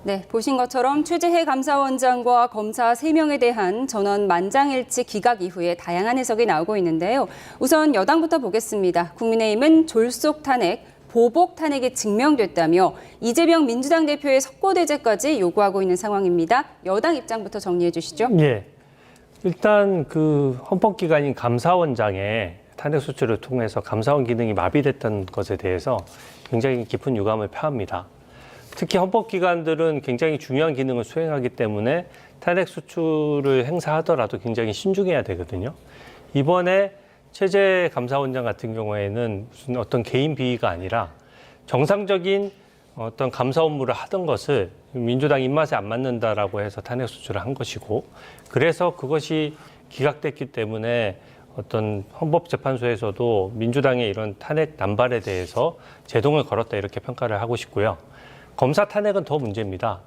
네, 보신 것처럼 최재해 감사원장과 검사 3명에 대한 전원 만장일치 기각 이후에 다양한 해석이 나오고 있는데요. 우선 여당부터 보겠습니다. 국민의힘은 졸속 탄핵, 보복 탄핵이 증명됐다며 이재명 민주당 대표의 석고대죄까지 요구하고 있는 상황입니다. 여당 입장부터 정리해 주시죠. 예. 일단 그 헌법기관인 감사원장의 탄핵 소추를 통해서 감사원 기능이 마비됐던 것에 대해서 굉장히 깊은 유감을 표합니다. 특히 헌법기관들은 굉장히 중요한 기능을 수행하기 때문에 탄핵 소추를 행사하더라도 굉장히 신중해야 되거든요. 이번에 최재 감사원장 같은 경우에는 무슨 어떤 개인 비위가 아니라 정상적인 어떤 감사 업무를 하던 것을 민주당 입맛에 안 맞는다라고 해서 탄핵 소추를 한 것이고, 그래서 그것이 기각됐기 때문에 어떤 헌법재판소에서도 민주당의 이런 탄핵 남발에 대해서 제동을 걸었다 이렇게 평가를 하고 싶고요. 검사 탄핵은 더 문제입니다.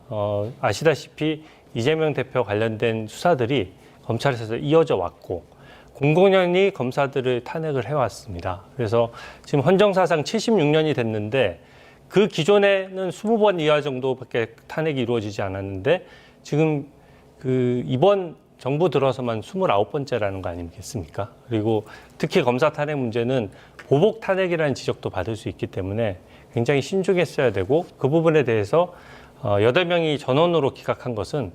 아시다시피 이재명 대표 관련된 수사들이 검찰에서 이어져 왔고 공공연히 검사들을 탄핵을 해왔습니다. 그래서 지금 헌정사상 76년이 됐는데 그 기존에는 20번 이하 정도밖에 탄핵이 이루어지지 않았는데 지금 그 이번 정부 들어서만 29번째라는 거 아니겠습니까? 그리고 특히 검사 탄핵 문제는 보복 탄핵이라는 지적도 받을 수 있기 때문에 굉장히 신중했어야 되고, 그 부분에 대해서 8명이 전원으로 기각한 것은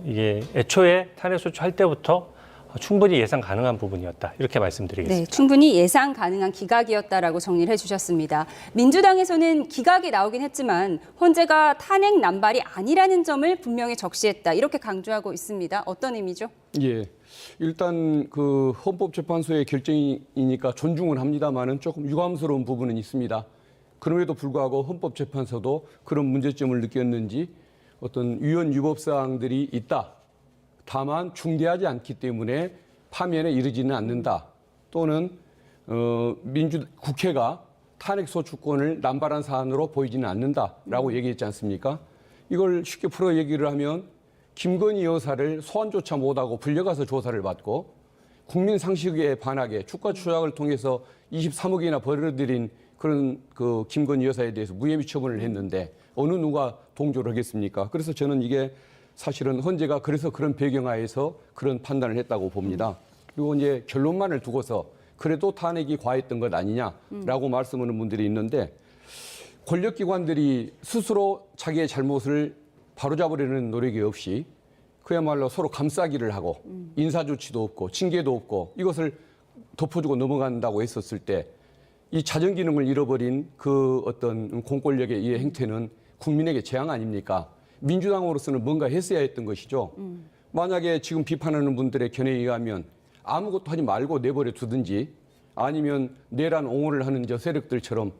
이게 애초에 탄핵 소추할 때부터 충분히 예상 가능한 부분이었다, 이렇게 말씀드리겠습니다. 네, 충분히 예상 가능한 기각이었다라고 정리를 해주셨습니다. 민주당에서는 기각이 나오긴 했지만 헌재가 탄핵 남발이 아니라는 점을 분명히 적시했다, 이렇게 강조하고 있습니다. 어떤 의미죠? 예, 일단 그 헌법재판소의 결정이니까 존중은 합니다만은 조금 유감스러운 부분은 있습니다. 그럼에도 불구하고 헌법재판소도 그런 문제점을 느꼈는지 어떤 위헌 위법 사항들이 있다. 다만 중대하지 않기 때문에 파면에 이르지는 않는다. 또는 국회가 탄핵 소추권을 남발한 사안으로 보이지는 않는다라고 얘기했지 않습니까? 이걸 쉽게 풀어 얘기를 하면 김건희 여사를 소환조차 못하고 불려가서 조사를 받고 국민 상식에 반하게 주가 조작을 통해서 23억이나 벌어들인 그런 그 김건희 여사에 대해서 무혐의 처분을 했는데 어느 누가 동조를 하겠습니까? 그래서 저는 이게 사실은 헌재가 그래서 그런 배경하에서 그런 판단을 했다고 봅니다. 그리고 이제 결론만을 두고서 그래도 탄핵이 과했던 것 아니냐라고 말씀하는 분들이 있는데, 권력기관들이 스스로 자기의 잘못을 바로잡으려는 노력이 없이 그야말로 서로 감싸기를 하고 인사조치도 없고 징계도 없고 이것을 덮어주고 넘어간다고 했었을 때 이 자정기능을 잃어버린 그 어떤 공권력의 이 행태는 국민에게 재앙 아닙니까? 민주당으로서는 뭔가 했어야 했던 것이죠. 만약에 지금 비판하는 분들의 견해에 의하면 아무것도 하지 말고 내버려 두든지 아니면 내란 옹호를 하는 저 세력들처럼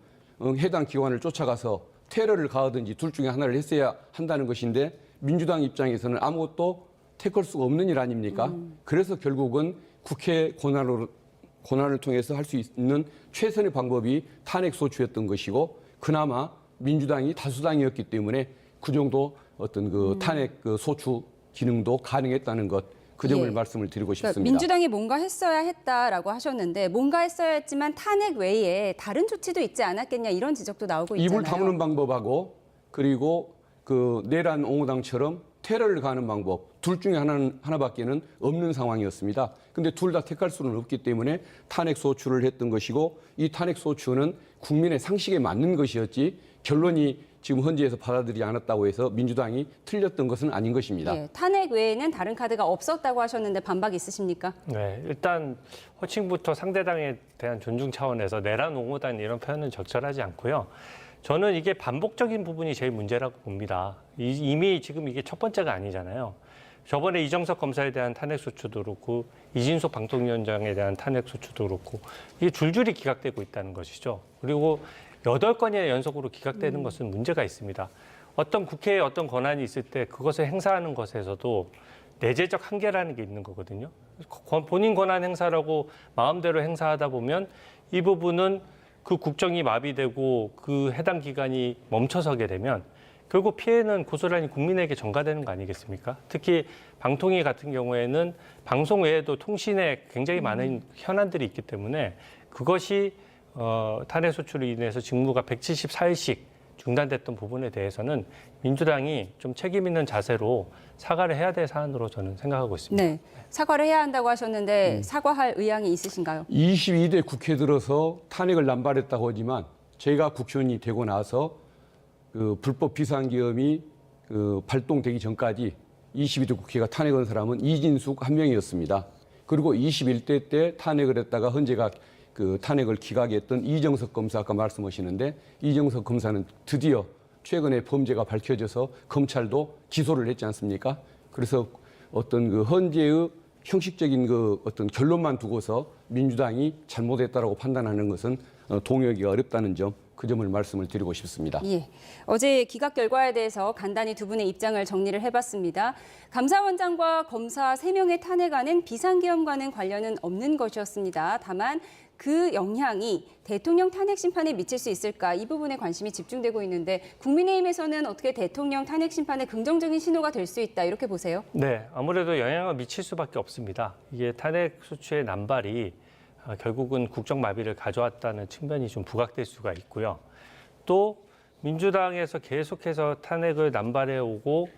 해당 기관을 쫓아가서 테러를 가하든지 둘 중에 하나를 했어야 한다는 것인데, 민주당 입장에서는 아무것도 택할 수가 없는 일 아닙니까? 그래서 결국은 국회 권한을 통해서 할 수 있는 최선의 방법이 탄핵 소추였던 것이고, 그나마 민주당이 다수당이었기 때문에 그 정도 어떤 그 탄핵 그 소추 기능도 가능했다는 것, 그 점을 말씀을 드리고 싶습니다. 그러니까 민주당이 뭔가 했어야 했다라고 하셨는데 뭔가 했어야 했지만 탄핵 외에 다른 조치도 있지 않았겠냐, 이런 지적도 나오고 있잖아요. 입을 다무는 방법하고 그리고 그 내란 옹호당처럼 테러를 가하는 방법, 둘 중에 하나밖에는 없는 상황이었습니다. 근데 둘 다 택할 수는 없기 때문에 탄핵 소추를 했던 것이고, 이 탄핵 소추는 국민의 상식에 맞는 것이었지 결론이 지금 헌재에서 받아들이지 않았다고 해서 민주당이 틀렸던 것은 아닌 것입니다. 네, 탄핵 외에는 다른 카드가 없었다고 하셨는데 반박 있으십니까? 네, 일단 호칭부터 상대당에 대한 존중 차원에서 내란 옹호단 이런 표현은 적절하지 않고요. 저는 이게 반복적인 부분이 제일 문제라고 봅니다. 이미 지금 이게 첫 번째가 아니잖아요. 저번에 이정석 검사에 대한 탄핵 소추도 그렇고 이진석 방통위원장에 대한 탄핵 소추도 그렇고 이게 줄줄이 기각되고 있다는 것이죠. 그리고 8건이나 연속으로 기각되는 것은 문제가 있습니다. 어떤 국회에 어떤 권한이 있을 때 그것을 행사하는 것에서도 내재적 한계라는 게 있는 거거든요. 본인 권한 행사라고 마음대로 행사하다 보면 이 부분은 그 국정이 마비되고 그 해당 기관이 멈춰서게 되면 결국 피해는 고스란히 국민에게 전가되는 거 아니겠습니까? 특히 방통위 같은 경우에는 방송 외에도 통신에 굉장히 많은 현안들이 있기 때문에 그것이 탄핵 소추로 인해서 직무가 174일씩 중단됐던 부분에 대해서는 민주당이 좀 책임 있는 자세로 사과를 해야 될 사안으로 저는 생각하고 있습니다. 네, 사과를 해야 한다고 하셨는데 사과할 의향이 있으신가요? 22대 국회 들어서 탄핵을 남발했다고 하지만 제가 국회의원이 되고 나서 그 불법 비상계엄이 발동되기 전까지 22대 국회가 탄핵한 사람은 이진숙 한 명이었습니다. 그리고 21대 때 탄핵을 했다가 헌재가 그 탄핵을 기각했던 이정석 검사 아까 말씀하시는데 이정석 검사는 드디어 최근에 범죄가 밝혀져서 검찰도 기소를 했지 않습니까? 그래서 어떤 그 헌재의 형식적인 그 어떤 결론만 두고서 민주당이 잘못했다라고 판단하는 것은 동의하기가 어렵다는 점, 그 점을 말씀을 드리고 싶습니다. 예, 어제 기각 결과에 대해서 간단히 두 분의 입장을 정리를 해봤습니다. 감사원장과 검사 3명의 탄핵안은 비상계엄과는 관련은 없는 것이었습니다. 다만 그 영향이 대통령 탄핵 심판에 미칠 수 있을까, 이 부분에 관심이 집중되고 있는데 국민의힘에서는 어떻게 대통령 탄핵 심판에 긍정적인 신호가 될 수 있다, 이렇게 보세요? 네, 아무래도 영향을 미칠 수밖에 없습니다. 이게 탄핵 소추의 남발이 결국은 국정 마비를 가져왔다는 측면이 좀 부각될 수가 있고요. 또 민주당에서 계속해서 탄핵을 남발해 오고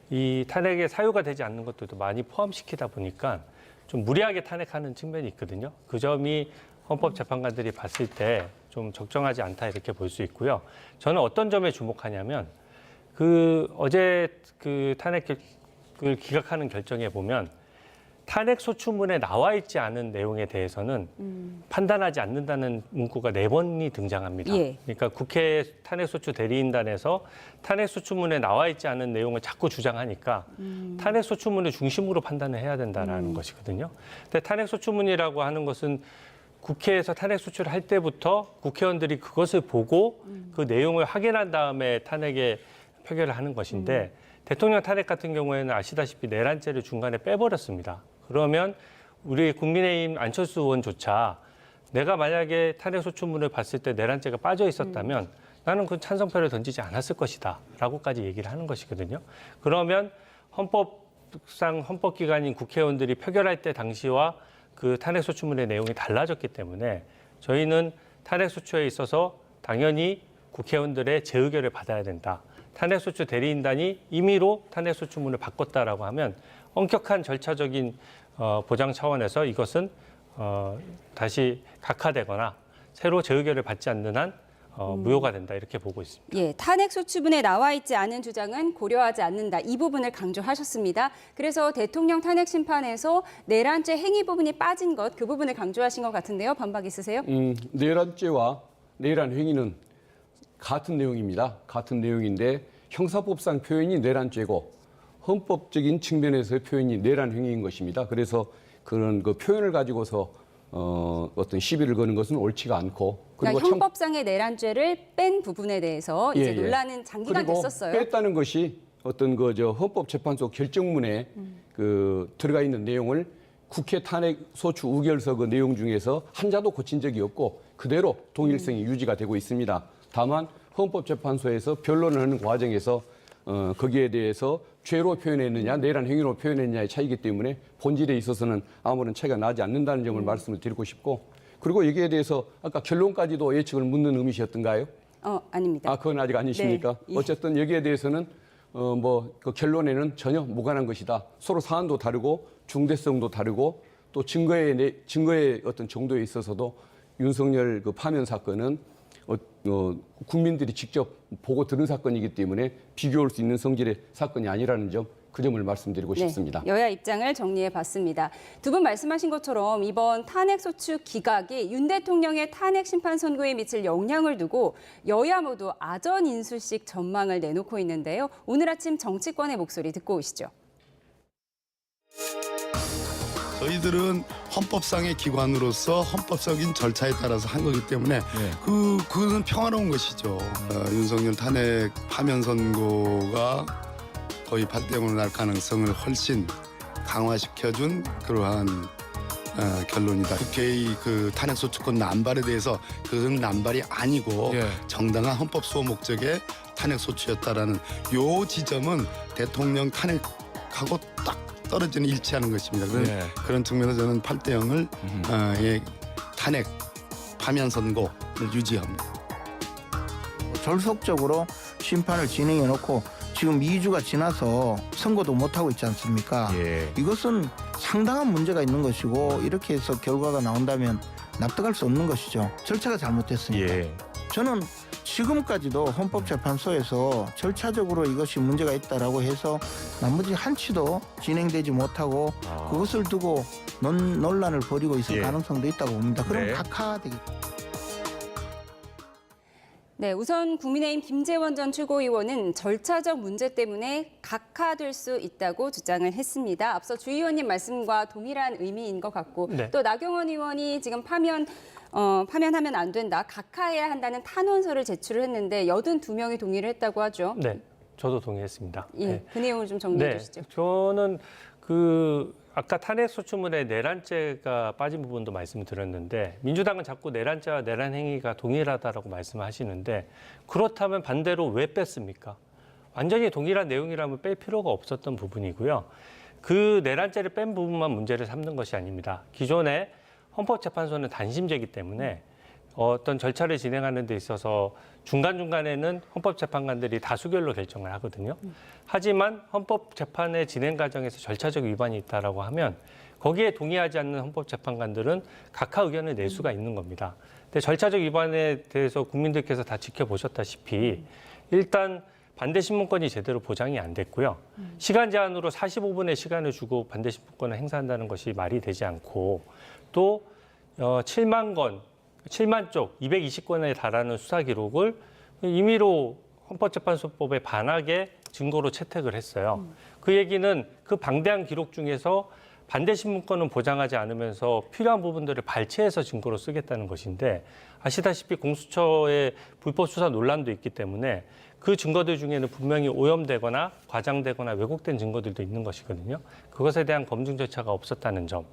이 탄핵의 사유가 되지 않는 것들도 많이 포함시키다 보니까 좀 무리하게 탄핵하는 측면이 있거든요. 그 점이 헌법재판관들이 봤을 때 좀 적정하지 않다 이렇게 볼 수 있고요. 저는 어떤 점에 주목하냐면 어제 그 탄핵을 기각하는 결정에 보면 탄핵 소추문에 나와 있지 않은 내용에 대해서는 판단하지 않는다는 문구가 4번이 등장합니다. 예. 그러니까 국회 탄핵 소추 대리인단에서 탄핵 소추문에 나와 있지 않은 내용을 자꾸 주장하니까 탄핵 소추문을 중심으로 판단을 해야 된다는 것이거든요. 근데 탄핵 소추문이라고 하는 것은 국회에서 탄핵 소추를 할 때부터 국회의원들이 그것을 보고 그 내용을 확인한 다음에 탄핵에 표결을 하는 것인데 대통령 탄핵 같은 경우에는 아시다시피 내란죄를 중간에 빼버렸습니다. 그러면 우리 국민의힘 안철수 의원조차 내가 만약에 탄핵 소추문을 봤을 때 내란죄가 빠져 있었다면 나는 그 찬성표를 던지지 않았을 것이다 라고까지 얘기를 하는 것이거든요. 그러면 헌법상 헌법기관인 국회의원들이 표결할 때 당시와 그 탄핵 소추문의 내용이 달라졌기 때문에 저희는 탄핵 소추에 있어서 당연히 국회의원들의 재의결을 받아야 된다. 탄핵 소추 대리인단이 임의로 탄핵 소추문을 바꿨다라고 하면 엄격한 절차적인 보장 차원에서 이것은 다시 각하되거나 새로 재의결을 받지 않는 한 무효가 된다 이렇게 보고 있습니다. 예, 탄핵 소추문에 나와 있지 않은 주장은 고려하지 않는다, 이 부분을 강조하셨습니다. 그래서 대통령 탄핵 심판에서 내란죄 행위 부분이 빠진 것, 그 부분을 강조하신 것 같은데요. 반박 있으세요? 내란죄와 내란 행위는 같은 내용입니다. 같은 내용인데 형사법상 표현이 내란죄고 헌법적인 측면에서의 표현이 내란 행위인 것입니다. 그래서 그런 그 표현을 가지고서 어떤 시비를 거는 것은 옳지가 않고, 그리고 그러니까 형법상의 내란죄를 뺀 부분에 대해서 이제 논란은 장기간 그리고 됐었어요. 뺐다는 것이 어떤 헌법재판소 결정문에 들어가 있는 내용을 국회 탄핵 소추 의결서 그 내용 중에서 한자도 고친 적이 없고 그대로 동일성이 유지가 되고 있습니다. 다만 헌법재판소에서 변론을 하는 과정에서 거기에 대해서 죄로 표현했느냐 내란 행위로 표현했느냐의 차이기 때문에 본질에 있어서는 아무런 차이가 나지 않는다는 점을 말씀을 드리고 싶고, 그리고 여기에 대해서 아까 결론까지도 예측을 묻는 의미셨던가요? 아닙니다. 아, 그건 아직 아니십니까? 네. 어쨌든 여기에 대해서는 그 결론에는 전혀 무관한 것이다. 서로 사안도 다르고 중대성도 다르고 또 증거의 어떤 정도에 있어서도 윤석열 그 파면 사건은 국민들이 직접 보고 들은 사건이기 때문에 비교할 수 있는 성질의 사건이 아니라는 점, 그 점을 말씀드리고 싶습니다. 여야 입장을 정리해봤습니다. 두 분 말씀하신 것처럼 이번 탄핵소추 기각이 윤 대통령의 탄핵 심판 선고에 미칠 영향을 두고 여야 모두 아전인수식 전망을 내놓고 있는데요. 오늘 아침 정치권의 목소리 듣고 오시죠. 저희들은 헌법상의 기관으로서 헌법적인 절차에 따라서 한 거기 때문에 그거는 평화로운 것이죠. 윤석열 탄핵 파면 선고가 거의 8대0으로 날 가능성을 훨씬 강화시켜준 그러한 결론이다. 국회의 그 탄핵 소추권 남발에 대해서 그것은 남발이 아니고 정당한 헌법 수호 목적의 탄핵 소추였다라는 요 지점은 대통령 탄핵하고 딱 떨어지는 일치하는 것입니다. 그런 측면에서 저는 8대0을 탄핵 파면 선고를 유지합니다. 졸속적으로 심판을 진행해 놓고 지금 2주가 지나서 선고도 못하고 있지 않습니까? 예. 이것은 상당한 문제가 있는 것이고 이렇게 해서 결과가 나온다면 납득할 수 없는 것이죠. 절차가 잘못됐으니까. 예. 저는 지금까지도 헌법재판소에서 절차적으로 이것이 문제가 있다라고 해서 나머지 한치도 진행되지 못하고 그것을 두고 논란을 벌이고 있을 예. 가능성도 있다고 봅니다. 그럼 네. 각하되겠죠. 네, 우선 국민의힘 김재원 전 최고위원은 절차적 문제 때문에 각하될 수 있다고 주장을 했습니다. 앞서 주 의원님 말씀과 동일한 의미인 것 같고 네. 또 나경원 의원이 지금 파면하면 안 된다, 각하해야 한다는 탄원서를 제출을 했는데 82명이 동의를 했다고 하죠. 네, 저도 동의했습니다. 예, 네. 그 내용을 좀 정리해 네, 주시죠. 저는 아까 탄핵소추문에 내란죄가 빠진 부분도 말씀을 드렸는데 민주당은 자꾸 내란죄와 내란 행위가 동일하다라고 말씀하시는데 그렇다면 반대로 왜 뺐습니까? 완전히 동일한 내용이라면 뺄 필요가 없었던 부분이고요. 그 내란죄를 뺀 부분만 문제를 삼는 것이 아닙니다. 기존에 헌법재판소는 단심제이기 때문에 어떤 절차를 진행하는 데 있어서 중간중간에는 헌법재판관들이 다수결로 결정을 하거든요. 하지만 헌법재판의 진행 과정에서 절차적 위반이 있다라고 하면 거기에 동의하지 않는 헌법재판관들은 각하 의견을 낼 수가 있는 겁니다. 근데 절차적 위반에 대해서 국민들께서 다 지켜보셨다시피 일단 반대 신문권이 제대로 보장이 안 됐고요. 시간 제한으로 45분의 시간을 주고 반대 신문권을 행사한다는 것이 말이 되지 않고 또 7만 쪽, 220건에 달하는 수사 기록을 임의로 헌법재판소법에 반하게 증거로 채택을 했어요. 그 얘기는 그 방대한 기록 중에서 반대 신문권은 보장하지 않으면서 필요한 부분들을 발췌해서 증거로 쓰겠다는 것인데 아시다시피 공수처의 불법 수사 논란도 있기 때문에 그 증거들 중에는 분명히 오염되거나 과장되거나 왜곡된 증거들도 있는 것이거든요. 그것에 대한 검증 절차가 없었다는 점.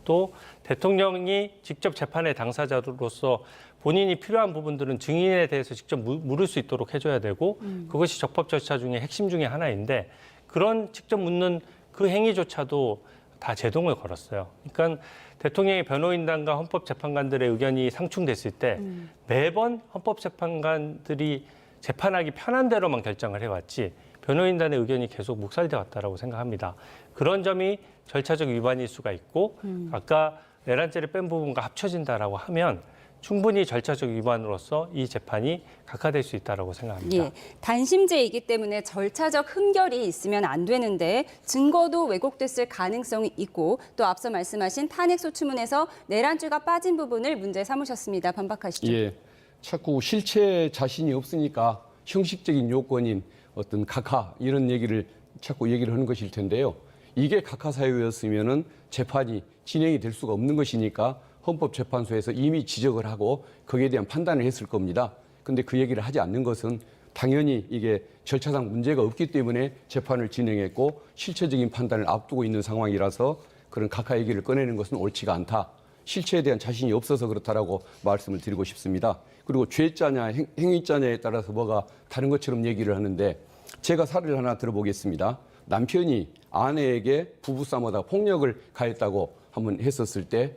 또 대통령이 직접 재판의 당사자로서 본인이 필요한 부분들은 증인에 대해서 직접 물을 수 있도록 해줘야 되고 그것이 적법 절차 중에 핵심 중에 하나인데 그런 직접 묻는 그 행위조차도 다 제동을 걸었어요. 그러니까 대통령의 변호인단과 헌법재판관들의 의견이 상충됐을 때 매번 헌법재판관들이 재판하기 편한 대로만 결정을 해왔지 변호인단의 의견이 계속 묵살돼 왔다라고 생각합니다. 그런 점이 절차적 위반일 수가 있고 아까 내란죄를 뺀 부분과 합쳐진다라고 하면 충분히 절차적 위반으로서 이 재판이 각하될 수 있다라고 생각합니다. 예, 단심제이기 때문에 절차적 흠결이 있으면 안 되는데 증거도 왜곡됐을 가능성이 있고 또 앞서 말씀하신 탄핵소추문에서 내란죄가 빠진 부분을 문제 삼으셨습니다. 반박하시죠. 예, 자꾸 실체 자신이 없으니까 형식적인 요건인 어떤 각하 이런 얘기를 자꾸 얘기를 하는 것일 텐데요. 이게 각하 사유였으면은 재판이 진행이 될 수가 없는 것이니까 헌법재판소에서 이미 지적을 하고 거기에 대한 판단을 했을 겁니다. 근데 그 얘기를 하지 않는 것은 당연히 이게 절차상 문제가 없기 때문에 재판을 진행했고 실체적인 판단을 앞두고 있는 상황이라서 그런 각하 얘기를 꺼내는 것은 옳지가 않다. 실체에 대한 자신이 없어서 그렇다라고 말씀을 드리고 싶습니다. 그리고 죄자냐 행위자냐에 따라서 뭐가 다른 것처럼 얘기를 하는데 제가 사례를 하나 들어보겠습니다. 남편이 아내에게 부부싸움하다 폭력을 가했다고 한번 했었을 때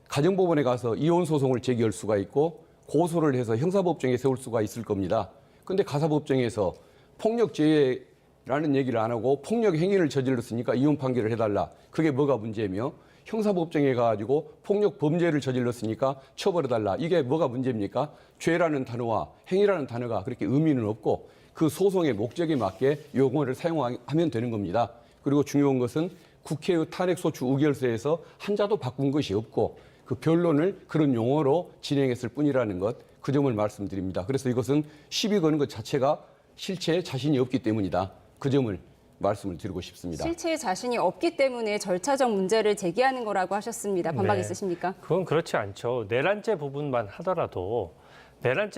가정법원에 가서 이혼 소송을 제기할 수가 있고 고소를 해서 형사법정에 세울 수가 있을 겁니다. 그런데 가사법정에서 폭력죄라는 얘기를 안 하고 폭력 행위를 저질렀으니까 이혼 판결을 해달라. 그게 뭐가 문제며 형사법정에 가가지고 폭력 범죄를 저질렀으니까 처벌해달라. 이게 뭐가 문제입니까? 죄라는 단어와 행위라는 단어가 그렇게 의미는 없고 그 소송의 목적에 맞게 용어를 사용하면 되는 겁니다. 그리고 중요한 것은 국회의 탄핵소추 의결서에서 한자도 바꾼 것이 없고 그 변론을 그런 용어로 진행했을 뿐이라는 것, 그 점을 말씀드립니다. 그래서 이것은 시비 거는 것 자체가 실체에 자신이 없기 때문이다. 그 점을 말씀을 드리고 싶습니다. 실체에 자신이 없기 때문에 절차적 문제를 제기하는 거라고 하셨습니다. 반박 네. 있으십니까? 그건 그렇지 않죠. 내란죄 부분만 하더라도 내란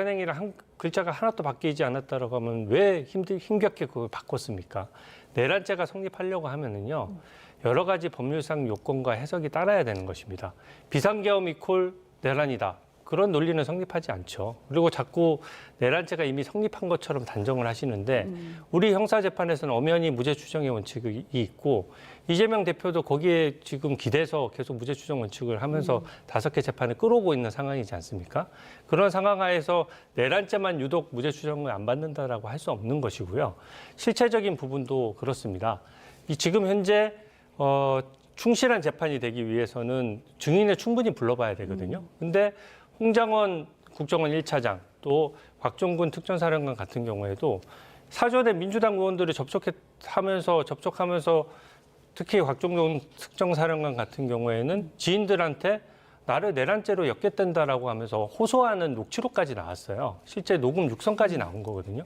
행위를 한 글자가 하나도 바뀌지 않았다라고 하면 왜 힘겹게 그걸 바꿨습니까? 내란죄가 성립하려고 하면은요, 여러 가지 법률상 요건과 해석이 따라야 되는 것입니다. 비상계엄 이퀄 내란이다. 그런 논리는 성립하지 않죠. 그리고 자꾸 내란죄가 이미 성립한 것처럼 단정을 하시는데 우리 형사재판에서는 엄연히 무죄 추정의 원칙이 있고 이재명 대표도 거기에 지금 기대서 계속 무죄 추정 원칙을 하면서 5개 재판을 끌어오고 있는 상황이지 않습니까? 그런 상황 하에서 내란죄만 유독 무죄 추정을 안 받는다라고 할 수 없는 것이고요. 실체적인 부분도 그렇습니다. 지금 현재 충실한 재판이 되기 위해서는 증인을 충분히 불러봐야 되거든요. 근데 홍장원 국정원 1차장 또 곽종근 특전사령관 같은 경우에도 사전에 민주당 의원들이 접촉하면서 특히 곽종근 특전사령관 같은 경우에는 지인들한테 나를 내란죄로 엮겠단다라고 하면서 호소하는 녹취록까지 나왔어요. 실제 녹음 육성까지 나온 거거든요.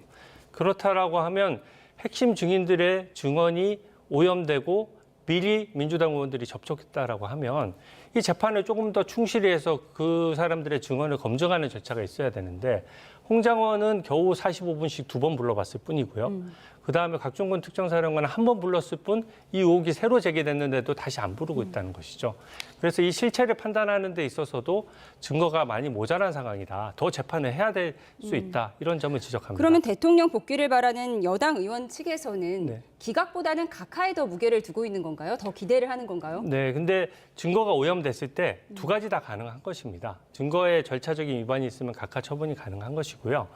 그렇다라고 하면 핵심 증인들의 증언이 오염되고 미리 민주당 의원들이 접촉했다라고 하면 이 재판을 조금 더 충실히 해서 그 사람들의 증언을 검증하는 절차가 있어야 되는데 홍장원은 겨우 45분씩 2번 불러봤을 뿐이고요. 그다음에 곽종근 특정사령관은 한 번 불렀을 뿐 이 의혹이 새로 제기됐는데도 다시 안 부르고 있다는 것이죠. 그래서 이 실체를 판단하는 데 있어서도 증거가 많이 모자란 상황이다. 더 재판을 해야 될 수 있다. 이런 점을 지적합니다. 그러면 대통령 복귀를 바라는 여당 의원 측에서는 네. 기각보다는 각하에 더 무게를 두고 있는 건가요? 더 기대를 하는 건가요? 네, 근데 증거가 오염됐을 때 2가지 다 가능한 것입니다. 증거에 절차적인 위반이 있으면 각하 처분이 가능한 것이고요.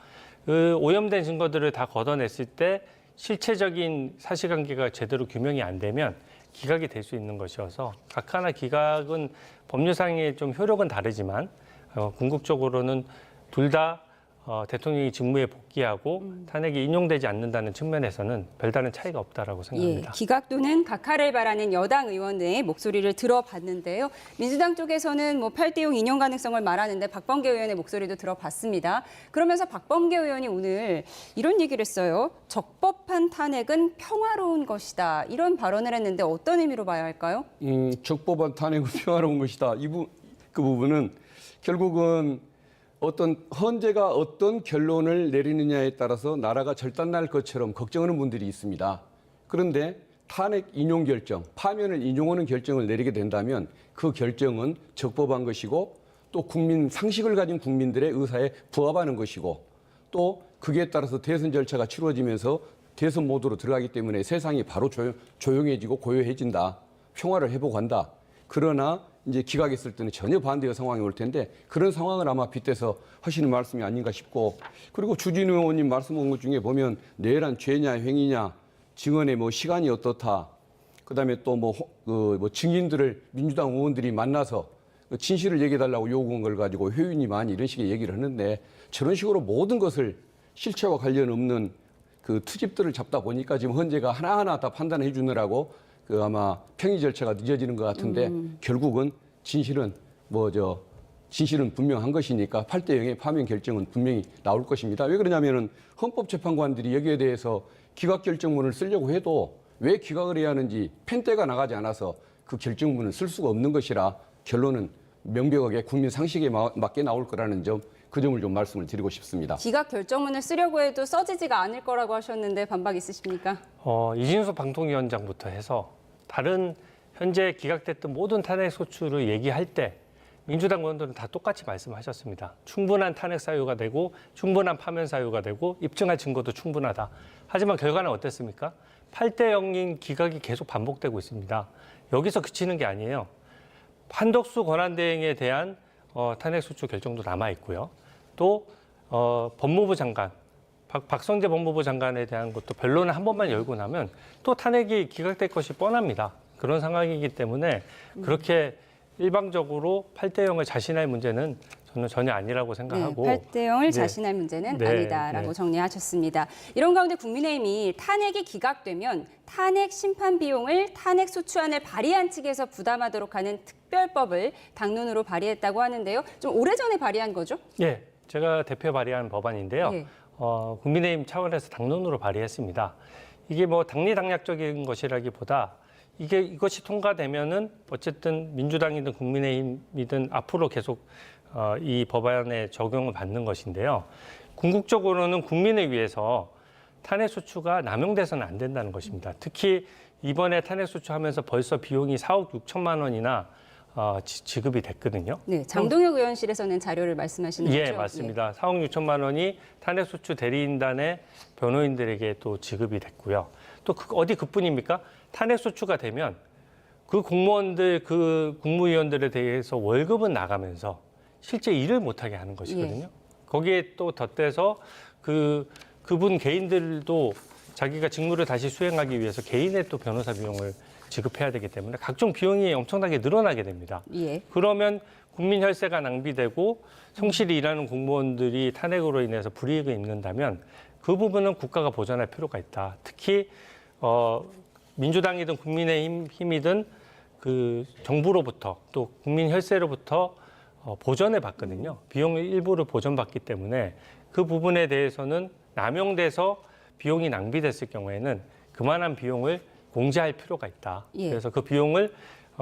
그 오염된 증거들을 다 걷어냈을 때 실체적인 사실관계가 제대로 규명이 안 되면 기각이 될 수 있는 것이어서 각하나 기각은 법률상의 좀 효력은 다르지만 궁극적으로는 둘 다 대통령이 직무에 복귀하고 탄핵이 인용되지 않는다는 측면에서는 별다른 차이가 없다라고 생각합니다. 예, 기각 또는 각하를 바라는 여당 의원의 목소리를 들어봤는데요. 민주당 쪽에서는 8대0 인용 가능성을 말하는데 박범계 의원의 목소리도 들어봤습니다. 그러면서 박범계 의원이 오늘 이런 얘기를 했어요. 적법한 탄핵은 평화로운 것이다. 이런 발언을 했는데 어떤 의미로 봐야 할까요? 적법한 탄핵은 평화로운 것이다. 그 부분은 결국은 어떤 헌재가 어떤 결론을 내리느냐에 따라서 나라가 절단날 것처럼 걱정하는 분들이 있습니다. 그런데 탄핵 인용 결정, 파면을 인용하는 결정을 내리게 된다면 그 결정은 적법한 것이고 또 국민 상식을 가진 국민들의 의사에 부합하는 것이고 또 그에 따라서 대선 절차가 치루어지면서 대선 모드로 들어가기 때문에 세상이 바로 조용해지고 고요해진다. 평화를 회복한다. 그러나 이제 기각했을 때는 전혀 반대의 상황이 올 텐데 그런 상황을 아마 빗대서 하시는 말씀이 아닌가 싶고 그리고 주진우 의원님 말씀한 것 중에 보면 내란 죄냐 행위냐 증언의 시간이 어떻다 그다음에 또 증인들을 민주당 의원들이 만나서 진실을 얘기해달라고 요구한 걸 가지고 회유니 많이 이런 식의 얘기를 하는데 저런 식으로 모든 것을 실체와 관련 없는 그 투집들을 잡다 보니까 지금 헌재가 하나하나 다 판단해 주느라고 아마 평의 절차가 늦어지는 것 같은데 결국은 진실은 분명한 것이니까 8대0의 파면 결정은 분명히 나올 것입니다. 왜 그러냐면은 헌법재판관들이 여기에 대해서 기각 결정문을 쓰려고 해도 왜 기각을 해야 하는지 펜대가 나가지 않아서 그 결정문을 쓸 수가 없는 것이라 결론은 명백하게 국민 상식에 맞게 나올 거라는 점, 그 점을 좀 말씀을 드리고 싶습니다. 기각 결정문을 쓰려고 해도 써지지가 않을 거라고 하셨는데 반박 있으십니까? 이진수 방통위원장부터 해서 다른 현재 기각됐던 모든 탄핵 소추를 얘기할 때 민주당 의원들은 다 똑같이 말씀하셨습니다. 충분한 탄핵 사유가 되고 충분한 파면 사유가 되고 입증할 증거도 충분하다. 하지만 결과는 어땠습니까? 8대0인 기각이 계속 반복되고 있습니다. 여기서 그치는 게 아니에요. 한덕수 권한대행에 대한 탄핵 소추 결정도 남아 있고요. 또 법무부 장관, 박성재 법무부 장관에 대한 것도 변론을 한 번만 열고 나면 또 탄핵이 기각될 것이 뻔합니다. 그런 상황이기 때문에 그렇게 일방적으로 8대0을 자신할 문제는 저는 전혀 아니라고 생각하고 8대0을 자신할 문제는 아니다라고 정리하셨습니다. 이런 가운데 국민의힘이 탄핵이 기각되면 탄핵 심판 비용을 탄핵 소추안을 발의한 측에서 부담하도록 하는 특별법을 당론으로 발의했다고 하는데요. 좀 오래전에 발의한 거죠? 예, 제가 대표 발의한 법안인데요. 예. 국민의힘 차원에서 당론으로 발의했습니다. 이게 당리당략적인 것이라기보다 이것이 통과되면은 어쨌든 민주당이든 국민의힘이든 앞으로 계속 이 법안에 적용을 받는 것인데요. 궁극적으로는 국민을 위해서 탄핵소추가 남용돼서는 안 된다는 것입니다. 특히 이번에 탄핵소추하면서 벌써 비용이 4억 6천만 원이나 지급이 됐거든요. 네, 장동혁 의원실에서는 자료를 말씀하시는 거죠? 예, 맞습니다. 4억 6천만 원이 탄핵소추 대리인단의 변호인들에게 또 지급이 됐고요. 또 어디 그뿐입니까? 탄핵소추가 되면 그 공무원들, 그 국무위원들에 대해서 월급은 나가면서 실제 일을 못하게 하는 것이거든요. 거기에 또 덧대서 그분 개인들도 자기가 직무를 다시 수행하기 위해서 개인의 또 변호사 비용을 지급해야 되기 때문에 각종 비용이 엄청나게 늘어나게 됩니다. 예. 그러면 국민 혈세가 낭비되고 성실히 일하는 공무원들이 탄핵으로 인해서 불이익을 입는다면 그 부분은 국가가 보전할 필요가 있다. 특히 민주당이든 국민의힘이든 그 정부로부터 또 국민 혈세로부터 보전을 받거든요. 비용 일부를 보전받기 때문에 그 부분에 대해서는 남용돼서 비용이 낭비됐을 경우에는 그만한 비용을 공제할 필요가 있다. 예. 그래서 그 비용을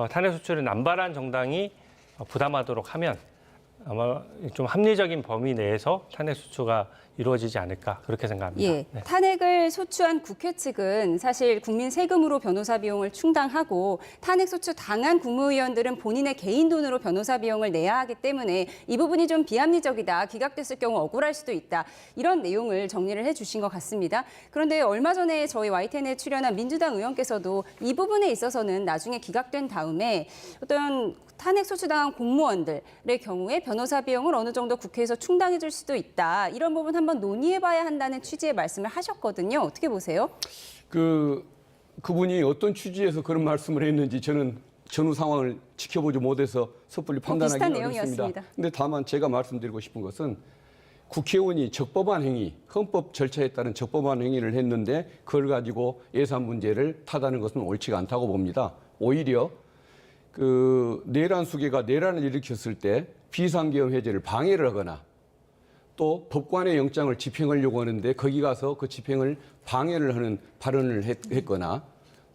탄핵소추를 남발한 정당이 부담하도록 하면 아마 좀 합리적인 범위 내에서 탄핵소추가 이루어지지 않을까 그렇게 생각합니다. 예, 네. 탄핵을 소추한 국회 측은 사실 국민 세금으로 변호사 비용을 충당하고 탄핵 소추 당한 국무위원들은 본인의 개인 돈으로 변호사 비용을 내야 하기 때문에 이 부분이 좀 비합리적이다. 기각됐을 경우 억울할 수도 있다. 이런 내용을 정리를 해주신 것 같습니다. 그런데 얼마 전에 저희 YTN에 출연한 민주당 의원께서도 이 부분에 있어서는 나중에 기각된 다음에 어떤 탄핵 소추당한 공무원들의 경우에 변호사 비용을 어느 정도 국회에서 충당해 줄 수도 있다. 이런 부분 한번 논의해봐야 한다는 취지의 말씀을 하셨거든요. 어떻게 보세요? 그분이 어떤 취지에서 그런 말씀을 했는지 저는 전후 상황을 지켜보지 못해서 섣불리 판단하기는 비슷한 어렵습니다. 내용이었습니다. 그런데 다만 제가 말씀드리고 싶은 것은 국회의원이 적법한 행위, 헌법 절차에 따른 적법한 행위를 했는데 그걸 가지고 예산 문제를 타다는 것은 옳지가 않다고 봅니다. 오히려 내란 수계가 내란을 일으켰을 때 비상계엄 해제를 방해를 하거나 또 법관의 영장을 집행하려고 하는데 거기 가서 그 집행을 방해를 하는 발언을 했거나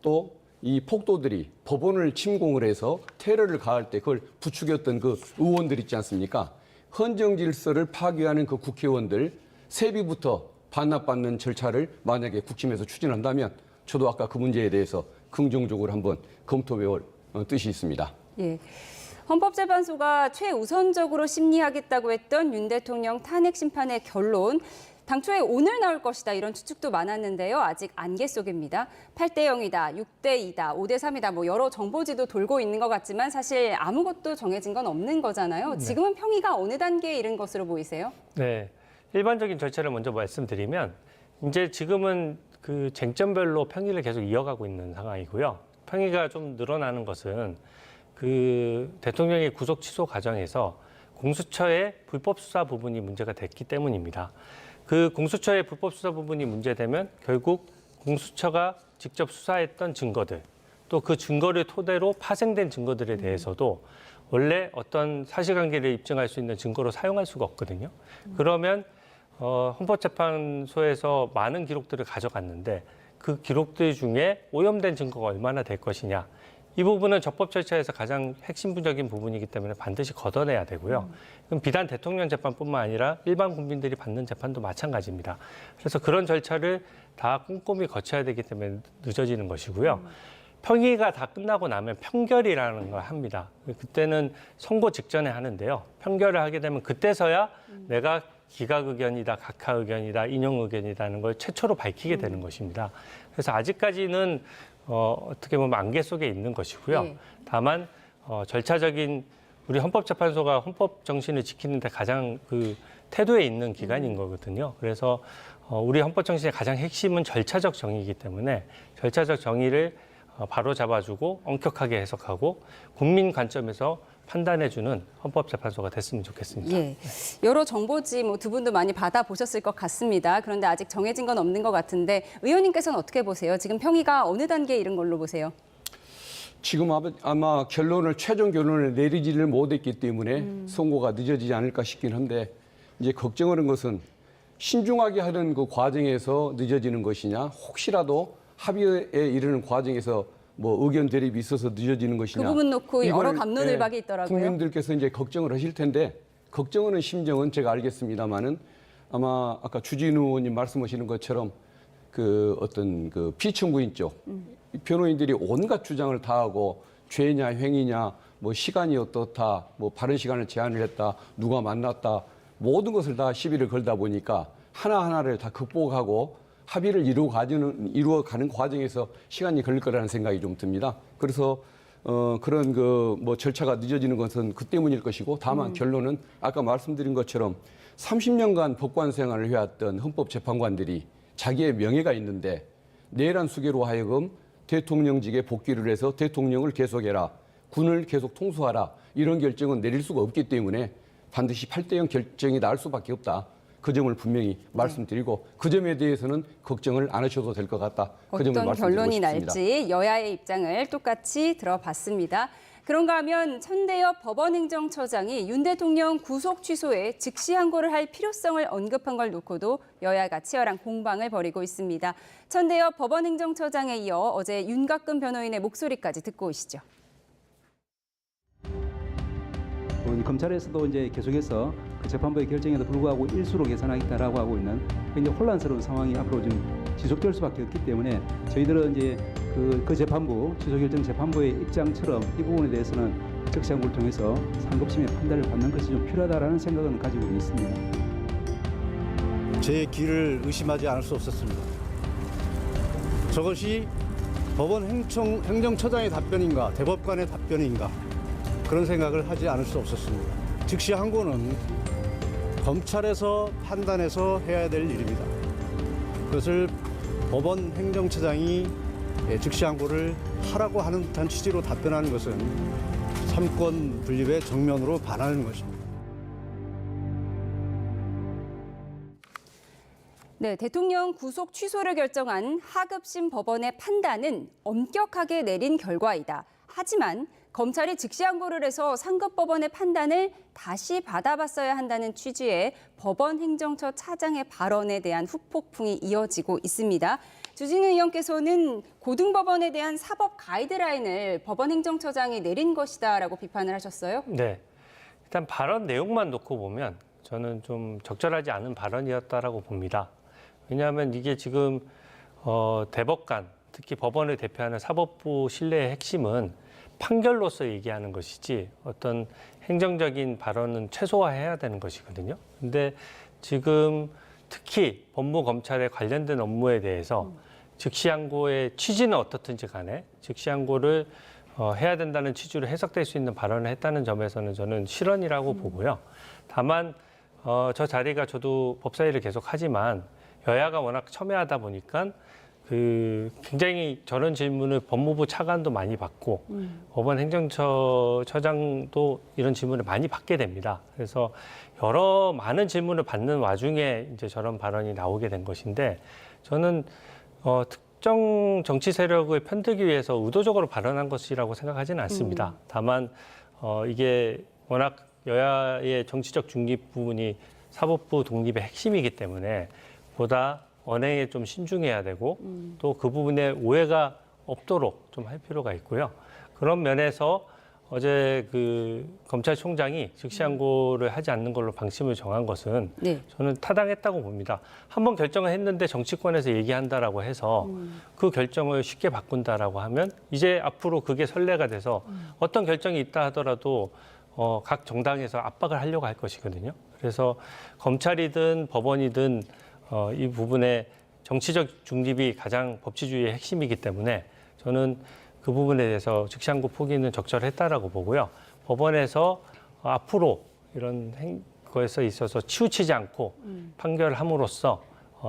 또 이 폭도들이 법원을 침공을 해서 테러를 가할 때 그걸 부추겼던 그 의원들 있지 않습니까? 헌정 질서를 파괴하는 그 국회의원들 세비부터 반납받는 절차를 만약에 국힘에서 추진한다면 저도 아까 그 문제에 대해서 긍정적으로 한번 검토해볼 뜻이 있습니다. 예. 헌법재판소가 최우선적으로 심리하겠다고 했던 윤 대통령 탄핵 심판의 결론. 당초에 오늘 나올 것이다 이런 추측도 많았는데요. 아직 안개 속입니다. 8대 0이다, 6대 2다, 5대 3이다 뭐 여러 정보지도 돌고 있는 것 같지만 사실 아무것도 정해진 건 없는 거잖아요. 지금은 평의가 어느 단계에 이른 것으로 보이세요? 네, 일반적인 절차를 먼저 말씀드리면 이제 지금은 그 쟁점별로 평의를 계속 이어가고 있는 상황이고요. 평의가 좀 늘어나는 것은 그 대통령의 구속 취소 과정에서 공수처의 불법 수사 부분이 문제가 됐기 때문입니다. 그 공수처의 불법 수사 부분이 문제되면 결국 공수처가 직접 수사했던 증거들, 또 그 증거를 토대로 파생된 증거들에 대해서도 원래 어떤 사실관계를 입증할 수 있는 증거로 사용할 수가 없거든요. 그러면 헌법재판소에서 많은 기록들을 가져갔는데 그 기록들 중에 오염된 증거가 얼마나 될 것이냐. 이 부분은 적법 절차에서 가장 핵심적인 부분이기 때문에 반드시 걷어내야 되고요. 그럼 비단 대통령 재판뿐만 아니라 일반 국민들이 받는 재판도 마찬가지입니다. 그래서 그런 절차를 다 꼼꼼히 거쳐야 되기 때문에 늦어지는 것이고요. 평의가 다 끝나고 나면 평결이라는 걸 합니다. 그때는 선고 직전에 하는데요. 평결을 하게 되면 그때서야 내가 기각 의견이다, 각하 의견이다, 인용 의견이다는 걸 최초로 밝히게 되는 것입니다. 그래서 아직까지는 어떻게 보면 안개 속에 있는 것이고요. 네. 다만 절차적인 우리 헌법재판소가 헌법 정신을 지키는데 가장 그 태도에 있는 기관인 거거든요. 그래서 우리 헌법 정신의 가장 핵심은 절차적 정의이기 때문에 절차적 정의를 바로 잡아주고 엄격하게 해석하고 국민 관점에서 판단해주는 헌법재판소가 됐으면 좋겠습니다. 예. 여러 정보지 뭐 두 분도 많이 받아보셨을 것 같습니다. 그런데 아직 정해진 건 없는 것 같은데 의원님께서는 어떻게 보세요? 지금 평의가 어느 단계에 이른 걸로 보세요? 지금 아마 최종 결론을 내리지를 못했기 때문에 선고가 늦어지지 않을까 싶긴 한데 이제 걱정하는 것은 신중하게 하는 그 과정에서 늦어지는 것이냐 혹시라도 합의에 이르는 과정에서 뭐 의견 대립이 있어서 늦어지는 것이냐. 그 부분 놓고 여러 이걸, 갑론을박이 있더라고요. 국민들께서 이제 걱정을 하실 텐데 걱정하는 심정은 제가 알겠습니다만은 아마 아까 주진우 의원님 말씀하시는 것처럼 그 어떤 그 피청구인 쪽 변호인들이 온갖 주장을 다 하고 죄냐 횡이냐 뭐 시간이 어떻다, 뭐 발언 시간을 제한을 했다, 누가 만났다, 모든 것을 다 시비를 걸다 보니까 하나하나를 다 극복하고 합의를 이루어가는 과정에서 시간이 걸릴 거라는 생각이 좀 듭니다. 그래서 그런 그 뭐 절차가 늦어지는 것은 그 때문일 것이고, 다만 결론은 아까 말씀드린 것처럼 30년간 법관 생활을 해왔던 헌법재판관들이 자기의 명예가 있는데 내란 수괴로 하여금 대통령직에 복귀를 해서 대통령을 계속해라, 군을 계속 통수하라, 이런 결정은 내릴 수가 없기 때문에 반드시 8대0 결정이 나올 수밖에 없다. 그 점을 분명히 말씀드리고, 그 점에 대해서는 걱정을 안 하셔도 될 것 같다. 그 점을 어떤 말씀드리고 결론이 싶습니다. 날지 여야의 입장을 똑같이 들어봤습니다. 그런가 하면 천대엽 법원행정처장이 윤 대통령 구속 취소에 즉시 항고를 할 필요성을 언급한 걸 놓고도 여야가 치열한 공방을 벌이고 있습니다. 천대엽 법원행정처장에 이어 어제 윤곽근 변호인의 목소리까지 듣고 오시죠. 검찰에서도 이제 계속해서 그 재판부의 결정에도 불구하고 일수로 계산하겠다라고 하고 있는 굉장히 혼란스러운 상황이 앞으로 좀 지속될 수밖에 없기 때문에 저희들은 이제 그 재판부, 취소결정 재판부의 입장처럼 이 부분에 대해서는 즉시 항고를 통해서 상급심의 판단을 받는 것이 좀 필요하다라는 생각은 가지고 있습니다. 제 귀를 의심하지 않을 수 없었습니다. 저것이 법원 행정처장의 답변인가, 대법관의 답변인가, 그런 생각을 하지 않을 수 없었습니다. 즉시 항고는 검찰에서 판단해서 해야 될 일입니다. 그것을 법원 행정처장이 즉시 항고를 하라고 하는 듯한 취지로 답변하는 것은 삼권 분립의 정면으로 반하는 것입니다. 네, 대통령 구속 취소를 결정한 하급심 법원의 판단은 엄격하게 내린 결과이다. 하지만 검찰이 즉시 항고를 해서 상급법원의 판단을 다시 받아봤어야 한다는 취지의 법원행정처 차장의 발언에 대한 후폭풍이 이어지고 있습니다. 주진우 의원께서는 고등법원에 대한 사법 가이드라인을 법원행정처장이 내린 것이다라고 비판을 하셨어요. 네, 일단 발언 내용만 놓고 보면 저는 좀 적절하지 않은 발언이었다라고 봅니다. 왜냐하면 이게 지금 대법관, 특히 법원을 대표하는 사법부 신뢰의 핵심은 판결로서 얘기하는 것이지 어떤 행정적인 발언은 최소화해야 되는 것이거든요. 근데 지금 특히 법무검찰에 관련된 업무에 대해서 즉시 항고의 취지는 어떻든지 간에 즉시 항고를 해야 된다는 취지로 해석될 수 있는 발언을 했다는 점에서는 저는 실언이라고 보고요. 다만 저 자리가 저도 법사위를 계속 하지만 여야가 워낙 첨예하다 보니까 굉장히 저런 질문을 법무부 차관도 많이 받고 법원 행정처장도 이런 질문을 많이 받게 됩니다. 그래서 많은 질문을 받는 와중에 이제 저런 발언이 나오게 된 것인데, 저는 특정 정치 세력을 편들기 위해서 의도적으로 발언한 것이라고 생각하지는 않습니다. 다만 이게 워낙 여야의 정치적 중립 부분이 사법부 독립의 핵심이기 때문에 보다 언행에 좀 신중해야 되고 또 그 부분에 오해가 없도록 좀 할 필요가 있고요. 그런 면에서 어제 그 검찰총장이 즉시 항고를 하지 않는 걸로 방침을 정한 것은 저는 타당했다고 봅니다. 한번 결정을 했는데 정치권에서 얘기한다라고 해서 그 결정을 쉽게 바꾼다라고 하면 이제 앞으로 그게 선례가 돼서 어떤 결정이 있다 하더라도 각 정당에서 압박을 하려고 할 것이거든요. 그래서 검찰이든 법원이든 이 부분에 정치적 중립이 가장 법치주의의 핵심이기 때문에 저는 그 부분에 대해서 즉시 항고 포기는 적절했다라고 보고요. 법원에서 앞으로 이런 거에서 있어서 치우치지 않고 판결함으로써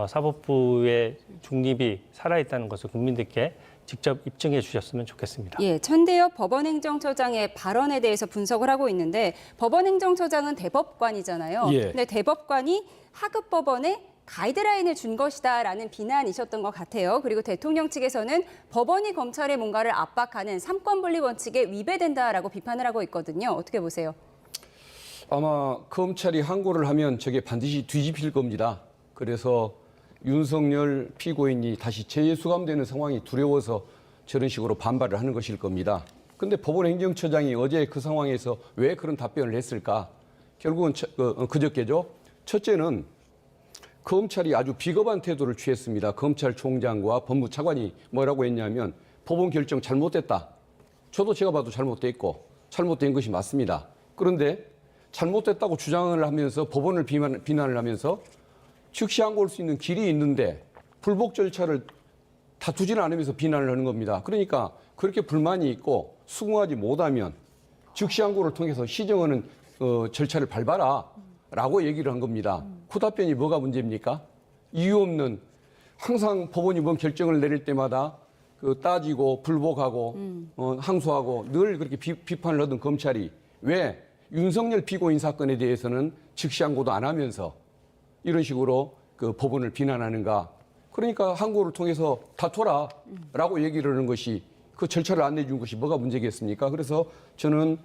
사법부의 중립이 살아있다는 것을 국민들께 직접 입증해 주셨으면 좋겠습니다. 예, 천대엽 법원행정처장의 발언에 대해서 분석을 하고 있는데, 법원행정처장은 대법관이잖아요. 예. 근데 대법관이 하급법원에 가이드라인을 준 것이다라는 비난이셨던 것 같아요. 그리고 대통령 측에서는 법원이 검찰의 뭔가를 압박하는 삼권분립 원칙에 위배된다라고 비판을 하고 있거든요. 어떻게 보세요? 아마 검찰이 항고를 하면 저게 반드시 뒤집힐 겁니다. 그래서 윤석열 피고인이 다시 재수감되는 상황이 두려워서 저런 식으로 반발을 하는 것일 겁니다. 근데 법원행정처장이 어제 그 상황에서 왜 그런 답변을 했을까? 결국은 그저께죠. 첫째는 검찰이 아주 비겁한 태도를 취했습니다. 검찰총장과 법무차관이 뭐라고 했냐면 법원 결정 잘못됐다. 저도 제가 봐도 잘못됐고 잘못된 것이 맞습니다. 그런데 잘못됐다고 주장을 하면서 법원을 비난을 하면서 즉시 항고할 수 있는 길이 있는데 불복 절차를 다투지는 않으면서 비난을 하는 겁니다. 그러니까 그렇게 불만이 있고 수긍하지 못하면 즉시 항고를 통해서 시정하는 절차를 밟아라 라고 얘기를 한 겁니다. 그 답변이 뭐가 문제입니까? 이유 없는 항상 법원이 뭔 결정을 내릴 때마다 따지고 불복하고 항소하고 늘 그렇게 비판을 하던 검찰이 왜 윤석열 피고인 사건에 대해서는 즉시 항고도 안 하면서 이런 식으로 그 법원을 비난하는가? 그러니까 항고를 통해서 다퉈라 라고 얘기를 하는 것이 그 절차를 안내해 준 것이 뭐가 문제겠습니까? 그래서 저는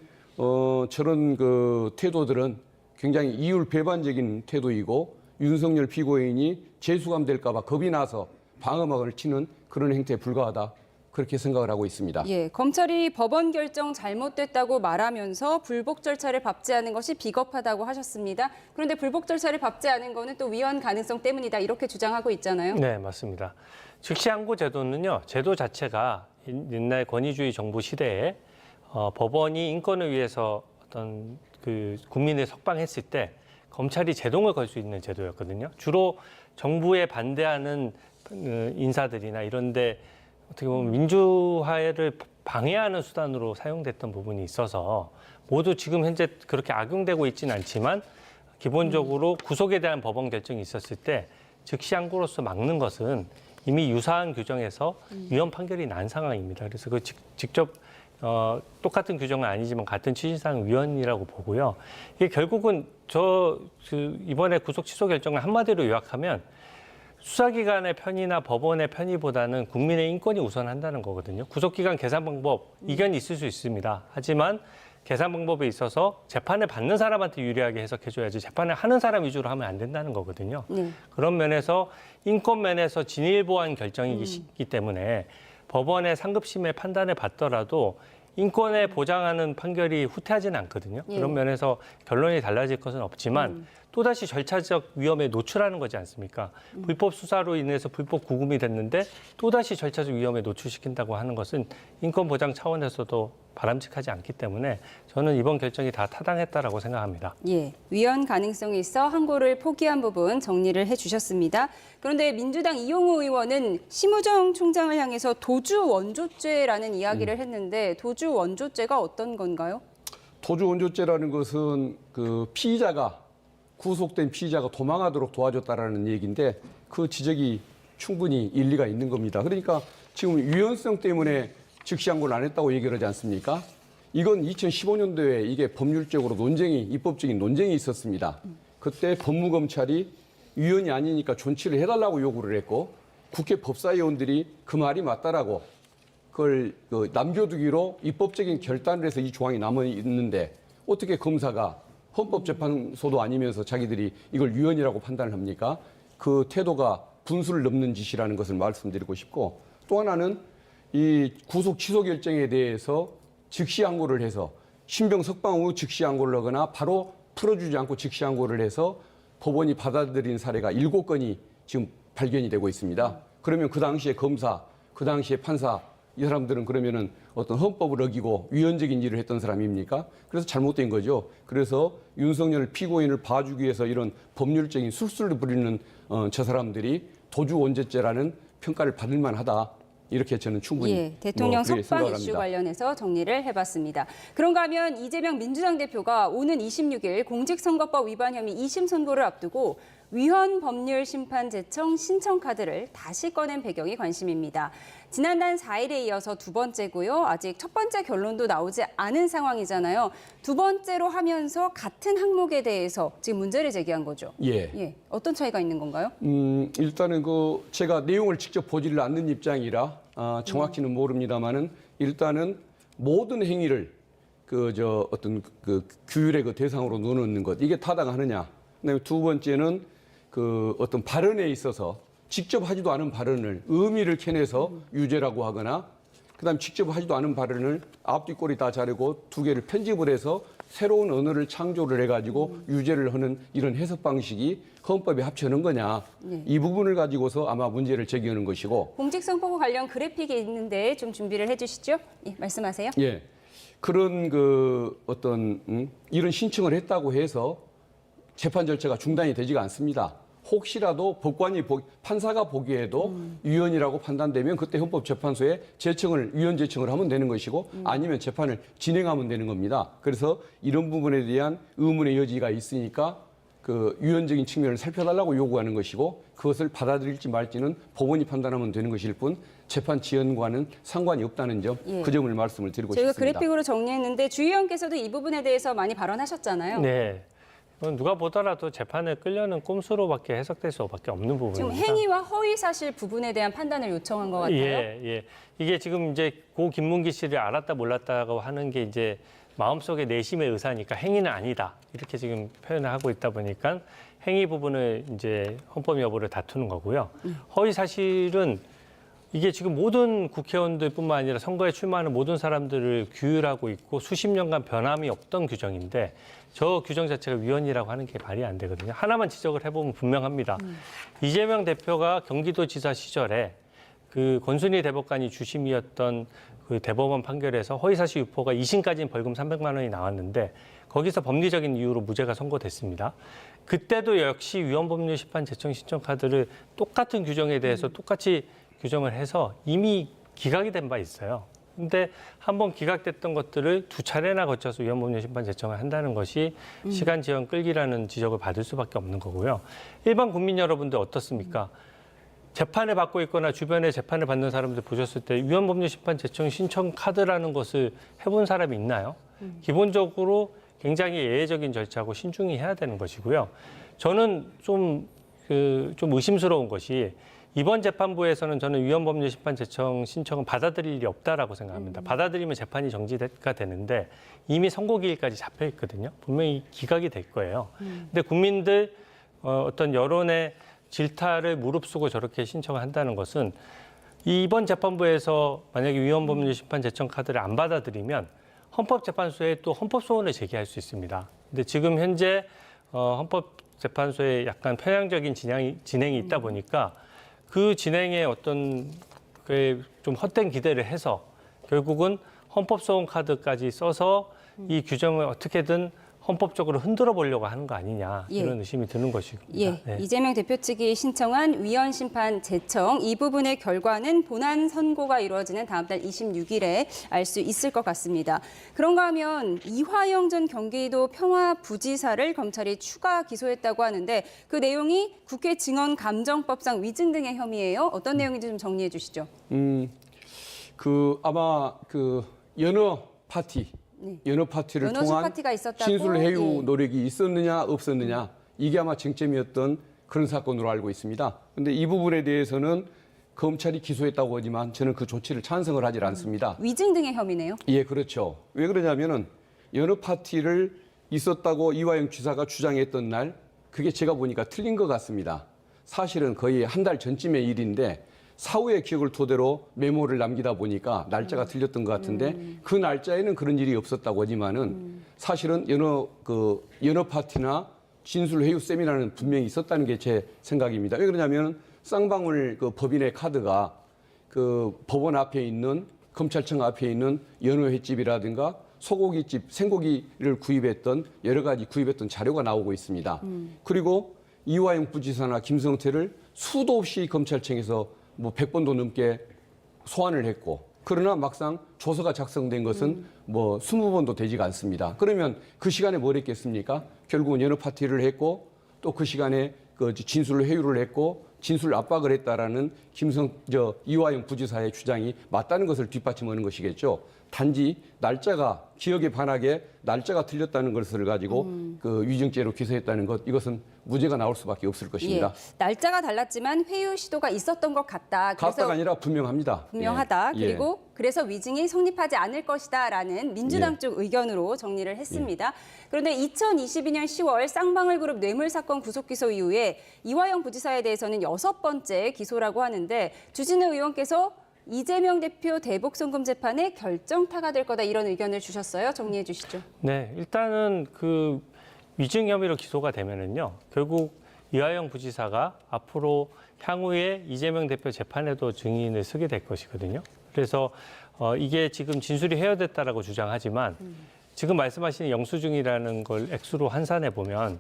저런 그 태도들은 굉장히 이율배반적인 태도이고 윤석열 피고인이 재수감 될까 봐 겁이 나서 방어막을 치는 그런 행태에 불과하다. 그렇게 생각을 하고 있습니다. 예, 검찰이 법원 결정 잘못됐다고 말하면서 불복 절차를 밟지 않은 것이 비겁하다고 하셨습니다. 그런데 불복 절차를 밟지 않은 거는 또 위헌 가능성 때문이다 이렇게 주장하고 있잖아요. 네, 맞습니다. 즉시 항고 제도는요, 제도 자체가 옛날 권위주의 정부 시대에 법원이 인권을 위해서 어떤 그 국민을 석방했을 때 검찰이 제동을 걸 수 있는 제도였거든요. 주로 정부에 반대하는 인사들이나 이런데 어떻게 보면 민주화를 방해하는 수단으로 사용됐던 부분이 있어서 모두 지금 현재 그렇게 악용되고 있지는 않지만 기본적으로 구속에 대한 법원 결정이 있었을 때 즉시 항고로서 막는 것은 이미 유사한 규정에서 위헌 판결이 난 상황입니다. 그래서 그 직접 똑같은 규정은 아니지만 같은 취지상 위헌이라고 보고요. 이게 결국은 이번에 구속 취소 결정을 한마디로 요약하면 수사기관의 편의나 법원의 편의보다는 국민의 인권이 우선한다는 거거든요. 구속기간 계산 방법 이견이 있을 수 있습니다. 하지만 계산 방법에 있어서 재판을 받는 사람한테 유리하게 해석해줘야지 재판을 하는 사람 위주로 하면 안 된다는 거거든요. 그런 면에서 인권 면에서 진일보한 결정이기 때문에 법원의 상급심의 판단을 받더라도 인권에 보장하는 판결이 후퇴하지는 않거든요. 그런 면에서 결론이 달라질 것은 없지만 또다시 절차적 위험에 노출하는 거지 않습니까? 불법 수사로 인해서 불법 구금이 됐는데 또다시 절차적 위험에 노출시킨다고 하는 것은 인권 보장 차원에서도 바람직하지 않기 때문에 저는 이번 결정이 다 타당했다라고 생각합니다. 예, 위헌 가능성이 있어 항고를 포기한 부분 정리를 해주셨습니다. 그런데 민주당 이용우 의원은 심우정 총장을 향해서 도주 원조죄라는 이야기를 했는데 도주 원조죄가 어떤 건가요? 도주 원조죄라는 것은 그 구속된 피의자가 도망하도록 도와줬다라는 얘기인데 그 지적이 충분히 일리가 있는 겁니다. 그러니까 지금 위헌성 때문에 즉시 항고를 안 했다고 얘기를 하지 않습니까? 이건 2015년도에 이게 법률적으로 입법적인 논쟁이 있었습니다. 그때 법무검찰이 위헌이 아니니까 존치를 해달라고 요구를 했고 국회 법사위원들이 그 말이 맞다라고 그걸 남겨두기로 입법적인 결단을 해서 이 조항이 남아 있는데 어떻게 검사가 헌법재판소도 아니면서 자기들이 이걸 위헌이라고 판단을 합니까? 그 태도가 분수를 넘는 짓이라는 것을 말씀드리고 싶고 또 하나는 이 구속 취소 결정에 대해서 즉시 항고를 해서 신병 석방 후 즉시 항고를 하거나 바로 풀어주지 않고 즉시 항고를 해서 법원이 받아들인 사례가 7건이 지금 발견이 되고 있습니다. 그러면 그 당시에 검사, 그 당시에 판사 이 사람들은 그러면은 어떤 헌법을 어기고 위헌적인 일을 했던 사람입니까? 그래서 잘못된 거죠. 그래서 윤석열 피고인을 봐주기 위해서 이런 법률적인 술수를 부리는 저 사람들이 도주 원죄죄라는 평가를 받을 만하다. 이렇게 저는 충분히 대통령 그렇게 석방 생각을 이슈 합니다. 관련해서 정리를 해봤습니다. 그런가 하면 이재명 민주당 대표가 오는 26일 공직선거법 위반 혐의 2심 선고를 앞두고 위헌 법률 심판 제청 신청 카드를 다시 꺼낸 배경이 관심입니다. 지난달 4일에 이어서 두 번째고요. 아직 첫 번째 결론도 나오지 않은 상황이잖아요. 두 번째로 하면서 같은 항목에 대해서 지금 문제를 제기한 거죠. 예. 어떤 차이가 있는 건가요? 일단은 제가 내용을 직접 보지를 않는 입장이라 정확히는 모릅니다만은 일단은 모든 행위를 어떤 규율의 대상으로 놓는 것 이게 타당하느냐. 그다음에 두 번째는 어떤 발언에 있어서 직접 하지도 않은 발언을 의미를 캐내서 유죄라고 하거나 그다음 직접 하지도 않은 발언을 앞뒤 꼬리 다 자르고 두 개를 편집을 해서 새로운 언어를 창조를 해가지고 유죄를 하는 이런 해석 방식이 헌법에 합쳐는 거냐. 이 부분을 가지고서 아마 문제를 제기하는 것이고. 공직선거법 관련 그래픽이 있는데 좀 준비를 해주시죠. 예, 말씀하세요. 예. 그런 이런 신청을 했다고 해서 재판 절차가 중단이 되지가 않습니다. 혹시라도 판사가 보기에도 위헌이라고 판단되면 그때 헌법재판소에 위헌 제청을 하면 되는 것이고 아니면 재판을 진행하면 되는 겁니다. 그래서 이런 부분에 대한 의문의 여지가 있으니까 그 위헌적인 측면을 살펴달라고 요구하는 것이고 그것을 받아들일지 말지는 법원이 판단하면 되는 것일 뿐 재판 지연과는 상관이 없다는 점, 예. 그 점을 말씀을 드리고 저희가 싶습니다. 그래픽으로 정리했는데 주 의원께서도 이 부분에 대해서 많이 발언하셨잖아요. 네. 이건 누가 보더라도 재판에 끌려는 꼼수로밖에 해석될 수밖에 없는 부분입니다. 지금 행위와 허위 사실 부분에 대한 판단을 요청한 것 같아요. 예. 이게 지금 이제 고 김문기 씨를 알았다 몰랐다고 하는 게 이제 마음속의 내심의 의사니까 행위는 아니다. 이렇게 지금 표현을 하고 있다 보니까 행위 부분을 이제 헌법 여부를 다투는 거고요. 허위 사실은 이게 지금 모든 국회의원들뿐만 아니라 선거에 출마하는 모든 사람들을 규율하고 있고 수십 년간 변함이 없던 규정인데 저 규정 자체가 위헌이라고 하는 게 말이 안 되거든요. 하나만 지적을 해보면 분명합니다. 이재명 대표가 경기도지사 시절에 그 권순희 대법관이 주심이었던 그 대법원 판결에서 허위사실 유포가 2심까지는 벌금 300만 원이 나왔는데 거기서 법리적인 이유로 무죄가 선고됐습니다. 그때도 역시 위헌법률 심판 제청 신청 카드를 똑같은 규정에 대해서 똑같이 규정을 해서 이미 기각이 된 바 있어요. 근데 한번 기각됐던 것들을 두 차례나 거쳐서 위헌법률 심판 제청을 한다는 것이 시간 지연 끌기라는 지적을 받을 수밖에 없는 거고요. 일반 국민 여러분들 어떻습니까? 재판을 받고 있거나 주변에 재판을 받는 사람들 보셨을 때 위헌법률 심판 제청 신청 카드라는 것을 해본 사람이 있나요? 기본적으로 굉장히 예외적인 절차고 신중히 해야 되는 것이고요. 저는 좀 의심스러운 것이 이번 재판부에서는 저는 위헌법률 심판 제청 신청은 받아들일 일이 없다라고 생각합니다. 받아들이면 재판이 정지가 되는데 이미 선고기일까지 잡혀 있거든요. 분명히 기각이 될 거예요. 근데 국민들 어떤 여론의 질타를 무릅쓰고 저렇게 신청을 한다는 것은 이번 재판부에서 만약에 위헌법률 심판 제청 카드를 안 받아들이면 헌법재판소에 또 헌법소원을 제기할 수 있습니다. 근데 지금 현재 헌법재판소에 약간 편향적인 진행이 있다 보니까 그 진행에 어떤 좀 헛된 기대를 해서 결국은 헌법소원 카드까지 써서 이 규정을 어떻게든 헌법적으로 흔들어 보려고 하는 거 아니냐 이런 의심이 드는 것이고요. 예, 네. 이재명 대표 측이 신청한 위헌 심판 제청 이 부분의 결과는 본안 선고가 이루어지는 다음 달 26일에 알 수 있을 것 같습니다. 그런가 하면 이화영 전 경기도 평화부지사를 검찰이 추가 기소했다고 하는데 그 내용이 국회 증언 감정법상 위증 등의 혐의예요. 어떤 내용인지 좀 정리해 주시죠. 아마 연어 파티를 연어수 통한 파티가 있었다고? 진술해유 예. 노력이 있었느냐 없었느냐 이게 아마 쟁점이었던 그런 사건으로 알고 있습니다. 그런데 이 부분에 대해서는 검찰이 기소했다고 하지만 저는 그 조치를 찬성을 하질 않습니다. 위증 등의 혐의네요. 예, 그렇죠. 왜 그러냐면은 연어 파티를 있었다고 이화영 지사가 주장했던 날 그게 제가 보니까 틀린 것 같습니다. 사실은 거의 한 달 전쯤의 일인데 사후의 기억을 토대로 메모를 남기다 보니까 날짜가 틀렸던 것 같은데 그 날짜에는 그런 일이 없었다고 하지만은 사실은 연어 파티나 진술 회유 세미나는 분명히 있었다는 게 제 생각입니다. 왜 그러냐면 쌍방울 법인의 카드가 법원 앞에 있는 검찰청 앞에 있는 연어 횟집이라든가 소고기집, 생고기를 구입했던 여러 가지 구입했던 자료가 나오고 있습니다. 그리고 이화영 부지사나 김성태를 수도 없이 검찰청에서 100번도 넘게 소환을 했고 그러나 막상 조서가 작성된 것은 20번도 되지가 않습니다. 그러면 그 시간에 뭘 했겠습니까? 결국은 연어 파티를 했고 또 그 시간에 진술을 회유를 했고 진술 압박을 했다라는 이화영 부지사의 주장이 맞다는 것을 뒷받침하는 것이겠죠. 단지 기억에 반하게 날짜가 틀렸다는 것을 가지고 위증죄로 기소했다는 것, 이것은 무죄가 나올 수밖에 없을 것입니다. 예, 날짜가 달랐지만 회유 시도가 있었던 것 같다. 같다가 아니라 분명합니다. 분명하다. 예. 그리고 그래서 위증이 성립하지 않을 것이다라는 민주당 예. 쪽 의견으로 정리를 했습니다. 그런데 2022년 10월 쌍방울 그룹 뇌물 사건 구속 기소 이후에 이화영 부지사에 대해서는 6번째 기소라고 하는데 주진우 의원께서 이재명 대표 대북 송금 재판의 결정타가 될 거다 이런 의견을 주셨어요. 정리해 주시죠. 네, 일단은 위증 혐의로 기소가 되면은요, 결국 이화영 부지사가 앞으로 향후에 이재명 대표 재판에도 증인을 쓰게 될 것이거든요. 그래서 이게 지금 진술이 해여됐다라고 주장하지만 지금 말씀하시는 영수증이라는 걸 액수로 환산해 보면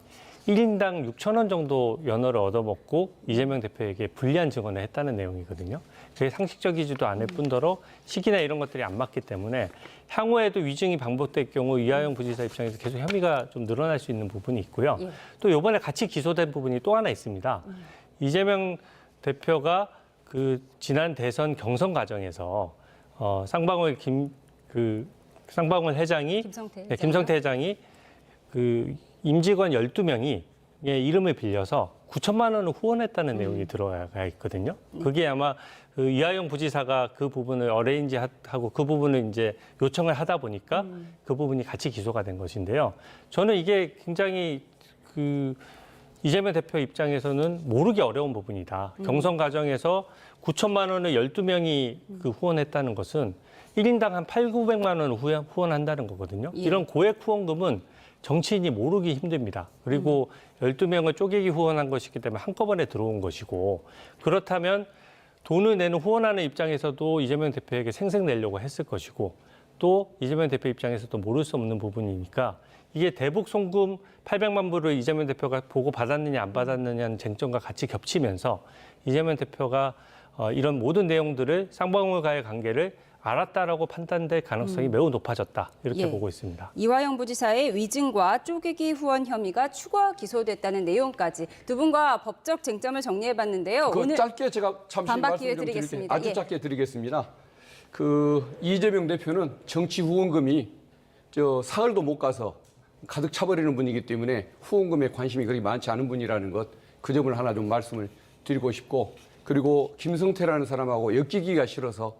1인당 6천 원 정도 연어를 얻어먹고 이재명 대표에게 불리한 증언을 했다는 내용이거든요. 그게 상식적이지도 않을 뿐더러 시기나 이런 것들이 안 맞기 때문에 향후에도 위증이 반복될 경우 이하영 부지사 입장에서 계속 혐의가 좀 늘어날 수 있는 부분이 있고요. 예. 또 이번에 같이 기소된 부분이 또 하나 있습니다. 이재명 대표가 그 지난 대선 경선 과정에서 쌍방울 회장이 김성태 회장이 그 임직원 12명이 이름을 빌려서 9천만 원을 후원했다는 내용이 들어가 있거든요. 그게 아마 그 이하영 부지사가 그 부분을 어레인지하고 그 부분을 이제 요청을 하다 보니까 그 부분이 같이 기소가 된 것인데요. 저는 이게 굉장히 그 이재명 대표 입장에서는 모르기 어려운 부분이다. 경선 과정에서 9천만 원을 12명이 그 후원했다는 것은 1인당 한 800~900만 원을 후원한다는 거거든요. 예. 이런 고액 후원금은 정치인이 모르기 힘듭니다. 그리고 12명을 쪼개기 후원한 것이기 때문에 한꺼번에 들어온 것이고 그렇다면 돈을 내는 후원하는 입장에서도 이재명 대표에게 생색 내려고 했을 것이고 또 이재명 대표 입장에서도 모를 수 없는 부분이니까 이게 대북 송금 800만 불을 이재명 대표가 보고 받았느냐 안 받았느냐는 쟁점과 같이 겹치면서 이재명 대표가 이런 모든 내용들을 쌍방울과의 관계를 알았다라고 판단될 가능성이 매우 높아졌다. 이렇게 예. 보고 있습니다. 이화영 부지사의 위증과 쪼개기 후원 혐의가 추가 기소됐다는 내용까지 두 분과 법적 쟁점을 정리해봤는데요. 그 오늘 짧게 제가 잠시 반박 말씀 기회 좀 드릴게요. 드리겠습니다. 아주 예. 짧게 드리겠습니다. 그 이재명 대표는 정치 후원금이 사흘도 못 가서 가득 차버리는 분이기 때문에 후원금에 관심이 그리 많지 않은 분이라는 것, 그 점을 하나 좀 말씀을 드리고 싶고, 그리고 김성태라는 사람하고 엮이기가 싫어서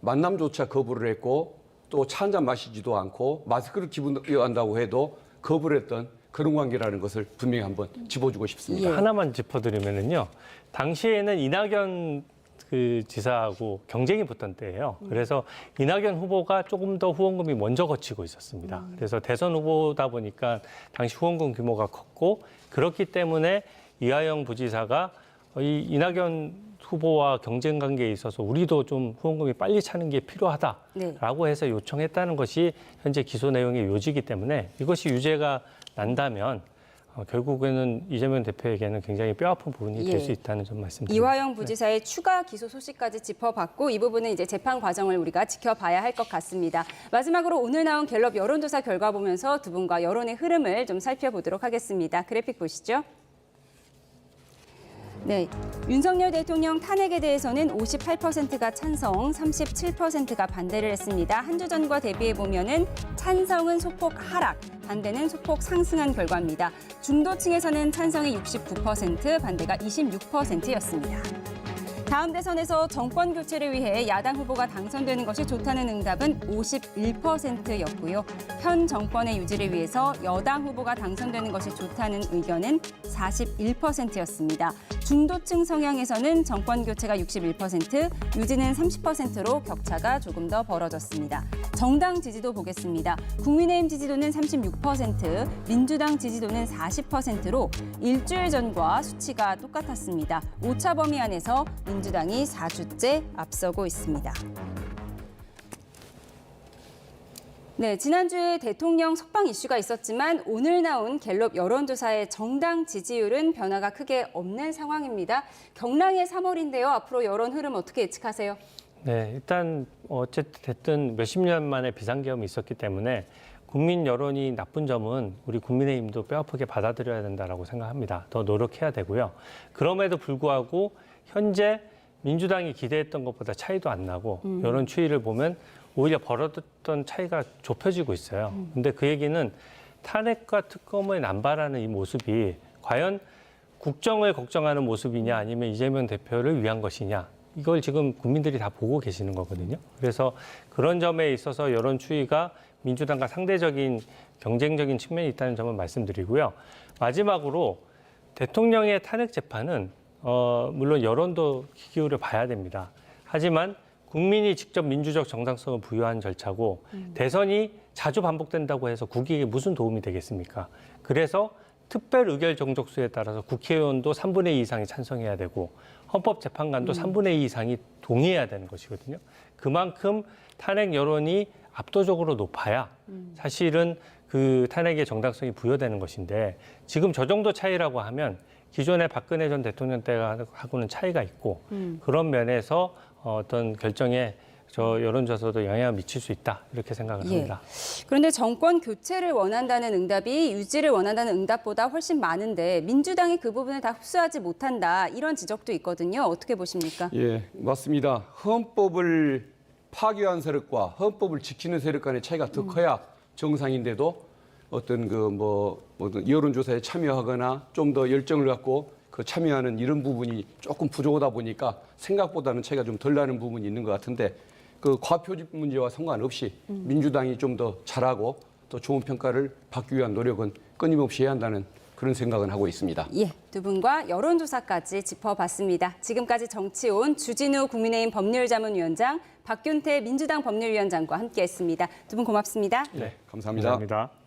만남조차 거부를 했고 또 차 한잔 마시지도 않고 마스크를 기부한다고 해도 거부를 했던 그런 관계라는 것을 분명히 한번 짚어주고 싶습니다. 예. 하나만 짚어드리면은요. 당시에는 이낙연 그 지사하고 경쟁이 붙던 때예요. 그래서 이낙연 후보가 조금 더 후원금이 먼저 거치고 있었습니다. 그래서 대선 후보다 보니까 당시 후원금 규모가 컸고 그렇기 때문에 이하영 부지사가 이 이낙연 후보와 경쟁 관계에 있어서 우리도 좀 후원금이 빨리 차는 게 필요하다라고 해서 요청했다는 것이 현재 기소 내용의 요지이기 때문에 이것이 유죄가 난다면 결국에는 이재명 대표에게는 굉장히 뼈아픈 부분이 될 수 있다는 점 말씀드립니다. 이화영 부지사의 추가 기소 소식까지 짚어봤고 이 부분은 이제 재판 과정을 우리가 지켜봐야 할 것 같습니다. 마지막으로 오늘 나온 갤럽 여론조사 결과 보면서 두 분과 여론의 흐름을 좀 살펴보도록 하겠습니다. 그래픽 보시죠. 네, 윤석열 대통령 탄핵에 대해서는 58%가 찬성, 37%가 반대를 했습니다. 한 주 전과 대비해 보면은 찬성은 소폭 하락, 반대는 소폭 상승한 결과입니다. 중도층에서는 찬성이 69%, 반대가 26%였습니다. 다음 대선에서 정권 교체를 위해 야당 후보가 당선되는 것이 좋다는 응답은 51%였고요. 현 정권의 유지를 위해서 여당 후보가 당선되는 것이 좋다는 의견은 41%였습니다. 중도층 성향에서는 정권 교체가 61%, 유지는 30%로 격차가 조금 더 벌어졌습니다. 정당 지지도 보겠습니다. 국민의힘 지지도는 36%, 민주당 지지도는 40%로 일주일 전과 수치가 똑같았습니다. 오차 범위 안에서 민주당이 4주째 앞서고 있습니다. 네, 지난주에 대통령 석방 이슈가 있었지만 오늘 나온 갤럽 여론조사의 정당 지지율은 변화가 크게 없는 상황입니다. 경랑의 3월인데요. 앞으로 여론 흐름 어떻게 예측하세요? 네, 일단 어쨌든 몇십 년 만에 비상계엄이 있었기 때문에 국민 여론이 나쁜 점은 우리 국민의힘도 뼈아프게 받아들여야 된다라고 생각합니다. 더 노력해야 되고요. 그럼에도 불구하고 현재 민주당이 기대했던 것보다 차이도 안 나고 여론 추이를 보면 오히려 벌어졌던 차이가 좁혀지고 있어요. 근데 그 얘기는 탄핵과 특검을 남발하는 이 모습이 과연 국정을 걱정하는 모습이냐 아니면 이재명 대표를 위한 것이냐 이걸 지금 국민들이 다 보고 계시는 거거든요. 그래서 그런 점에 있어서 여론 추이가 민주당과 상대적인 경쟁적인 측면이 있다는 점을 말씀드리고요. 마지막으로 대통령의 탄핵 재판은 물론 여론도 기울여 봐야 됩니다. 하지만 국민이 직접 민주적 정당성을 부여한 절차고 대선이 자주 반복된다고 해서 국익에 무슨 도움이 되겠습니까? 그래서 특별 의결 정족수에 따라서 국회의원도 3분의 2 이상이 찬성해야 되고 헌법재판관도 3분의 2 이상이 동의해야 되는 것이거든요. 그만큼 탄핵 여론이 압도적으로 높아야 사실은 그 탄핵의 정당성이 부여되는 것인데 지금 저 정도 차이라고 하면 기존의 박근혜 전 대통령 때하고는 차이가 있고 그런 면에서 어떤 결정에 저 여론조사도 영향을 미칠 수 있다 이렇게 생각을 합니다. 그런데 정권 교체를 원한다는 응답이 유지를 원한다는 응답보다 훨씬 많은데 민주당이 그 부분을 다 흡수하지 못한다 이런 지적도 있거든요. 어떻게 보십니까? 예, 맞습니다. 헌법을 파괴한 세력과 헌법을 지키는 세력 간의 차이가 더 커야 정상인데도 어떤 어떤 여론조사에 참여하거나 좀 더 열정을 갖고 그 참여하는 이런 부분이 조금 부족하다 보니까 생각보다는 차이가 좀 덜 나는 부분이 있는 것 같은데 그 과표집 문제와 상관없이 민주당이 좀 더 잘하고 더 좋은 평가를 받기 위한 노력은 끊임없이 해야 한다는 그런 생각은 하고 있습니다. 예, 두 분과 여론조사까지 짚어봤습니다. 지금까지 정치온 주진우 국민의힘 법률자문위원장, 박균태 민주당 법률위원장과 함께했습니다. 두 분 고맙습니다. 네, 감사합니다. 감사합니다.